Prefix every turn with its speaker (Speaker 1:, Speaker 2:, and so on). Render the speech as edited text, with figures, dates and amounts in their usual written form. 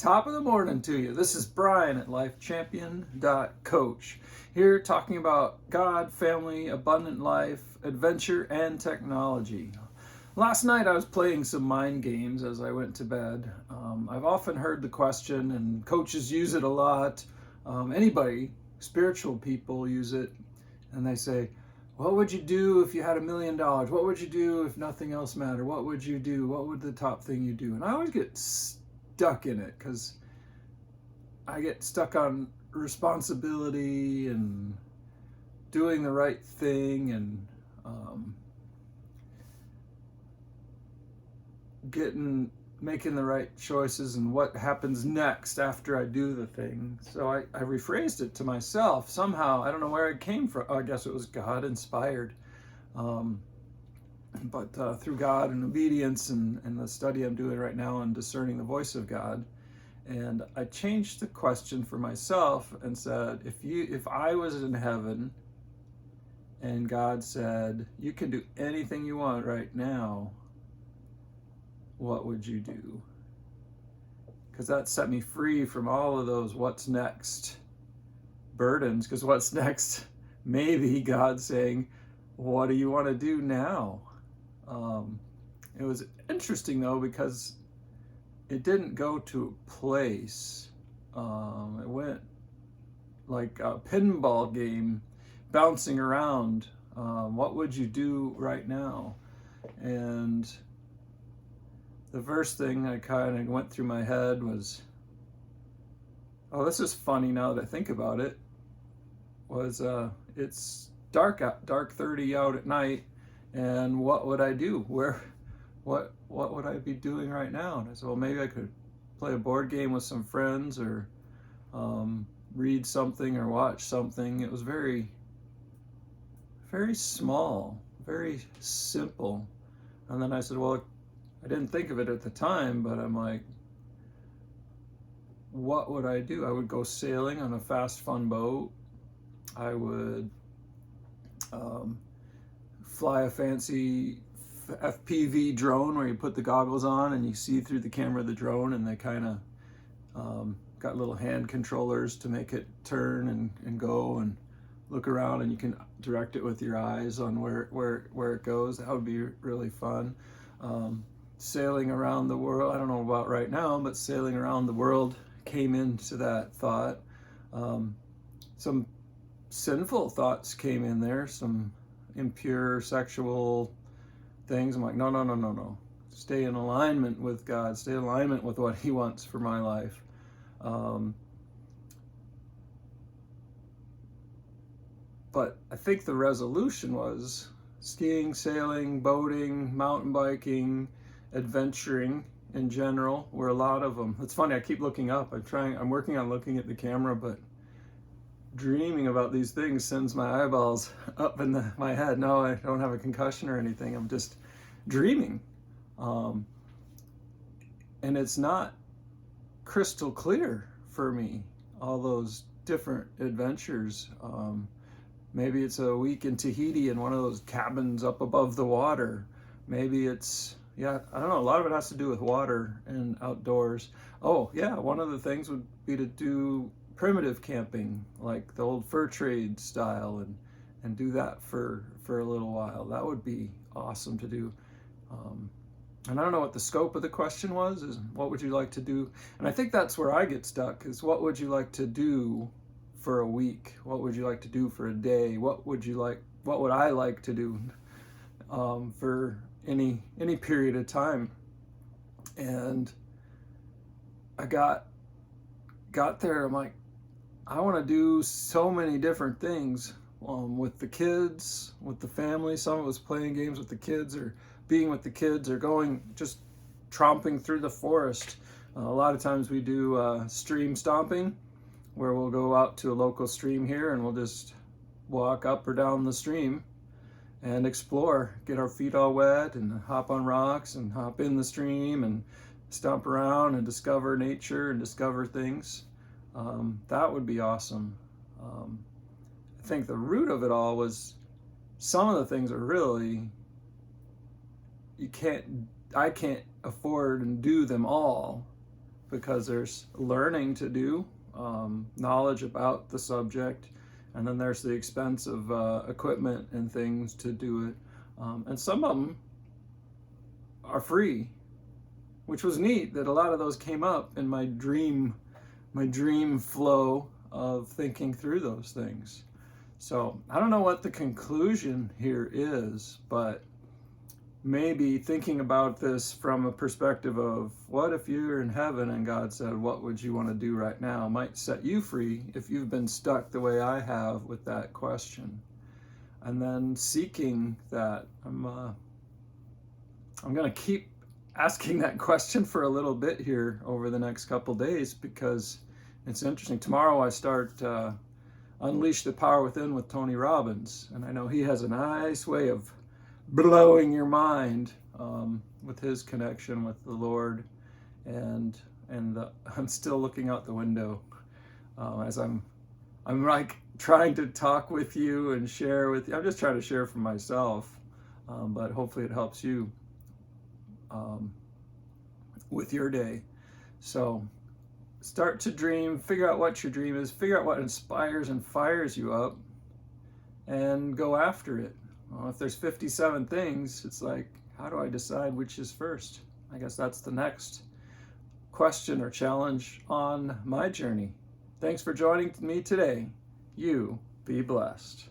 Speaker 1: Top of the morning to you. This is Brian at lifechampion.coach. Here talking about God, family, abundant life, adventure, and technology. Last night I was playing some mind games as I went to bed. I've often heard the question, and coaches use it a lot. Anybody, spiritual people use it, and they say, what would you do if you had $1 million? What would you do if nothing else mattered? What would you do? What would the top thing you do? And I always get stuck in it because I get stuck on responsibility and doing the right thing and making the right choices and what happens next after I do the thing. So I rephrased it to myself somehow. I don't know where it came from. I guess it was God inspired. But through God and obedience and the study I'm doing right now on discerning the voice of God. And I changed the question for myself and said, if I was in heaven and God said, you can do anything you want right now, what would you do? Because that set me free from all of those what's next burdens. Because what's next, maybe God saying, what do you want to do now? It was interesting though, because it didn't go to a place. It went like a pinball game, bouncing around. What would you do right now? And the first thing I kind of went through my head was, oh, this is funny now that I think about it, was it's dark 30 out at night, and what would I do? What would I be doing right now? And I said, well, maybe I could play a board game with some friends, or read something or watch something. It was very, very small, very simple. And then I said, well, I didn't think of it at the time, but I'm like, what would I do? I would go sailing on a fast, fun boat. I would fly a fancy FPV drone where you put the goggles on and you see through the camera of the drone, and they kind of got little hand controllers to make it turn and go and look around, and you can direct it with your eyes on where it goes. That would be really fun. Sailing around the world, I don't know about right now, but sailing around the world came into that thought. Some sinful thoughts came in there, some impure sexual things. I'm like, no. Stay in alignment with God, stay in alignment with what He wants for my life. But I think the resolution was skiing, sailing, boating, mountain biking, adventuring in general were a lot of them. It's funny, I keep looking up. I'm working on looking at the camera, but dreaming about these things sends my eyeballs up in my head. No, I don't have a concussion or anything. I'm just dreaming. And it's not crystal clear for me, all those different adventures. Maybe it's a week in Tahiti in one of those cabins up above the water. Maybe it's, I don't know. A lot of it has to do with water and outdoors. Oh, yeah, one of the things would be to do primitive camping, like the old fur trade style, and do that for a little while. That would be awesome to do. And I don't know what the scope of the question was, is what would you like to do? And I think that's where I get stuck, is what would you like to do for a week? What would you like to do for a day? What would I like to do for any period of time? And I got there, I'm like, I want to do so many different things with the kids, with the family. Some of us playing games with the kids, or being with the kids, or going just tromping through the forest. A lot of times we do stream stomping, where we'll go out to a local stream here and we'll just walk up or down the stream and explore, get our feet all wet and hop on rocks and hop in the stream and stomp around and discover nature and discover things. That would be awesome. I think the root of it all was some of the things are really, I can't afford and do them all. because there's learning to do, knowledge about the subject, and then there's the expense of equipment and things to do it. And some of them are free, which was neat that a lot of those came up in my dream flow of thinking through those things. So I don't know what the conclusion here is, but maybe thinking about this from a perspective of what if you're in heaven and God said, what would you want to do right now, might set you free if you've been stuck the way I have with that question. And then seeking that. I'm going to keep asking that question for a little bit here over the next couple days, because it's interesting. Tomorrow I start Unleash the Power Within with Tony Robbins, and I know he has a nice way of blowing your mind with his connection with the Lord, and I'm still looking out the window as I'm like trying to talk with you and share with you. I'm just trying to share from myself, but hopefully it helps you with your day. So start to dream, figure out what your dream is, figure out what inspires and fires you up, and go after it. Well, if there's 57 things, it's like, how do I decide which is first? I guess that's the next question or challenge on my journey. Thanks for joining me today. You be blessed.